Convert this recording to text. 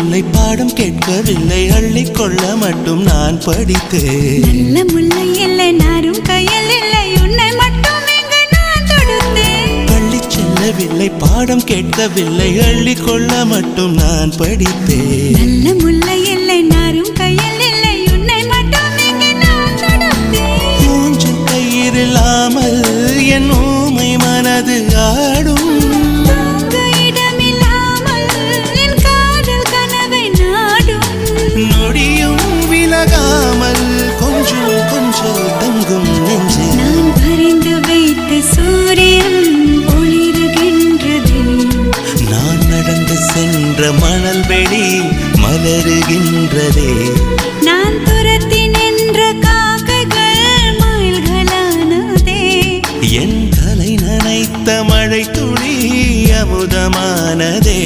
செல்லவில்லை, பாடம் கேட்கவில்லை, அள்ளிக்கொள்ள மட்டும் நான் படித்தேன். நல்ல முல்லை இல்லை, நாரும் கையில் இல்லை, உன்னை மட்டும் இங்கு நான் தொடுத்தேன். பள்ளி செல்லவில்லை, பாடம் கேட்கவில்லை, அள்ளிக்கொள்ள மட்டும் நான் படித்தேன். நல்ல முல்லை இல்லை, நாரும் கையில் இல்லை, உன்னை மட்டும் இங்கு நான் தொடுத்தேன். மூன்று கயிறில்லாமல் என் ஊமை மனது ஆடும். கொஞ்சம் கொஞ்சம் தங்கும் நெஞ்சு நான் பறிந்து வைத்த சூரியன் ஒளிருகின்றது. நான் நடந்து சென்ற மணல் வெளி மலருகின்றதே. நான் துரத்தி நின்ற காக்கைகள் மயில்களானதே. என் தலை நனைத்த மழை துளி அமுதமானதே.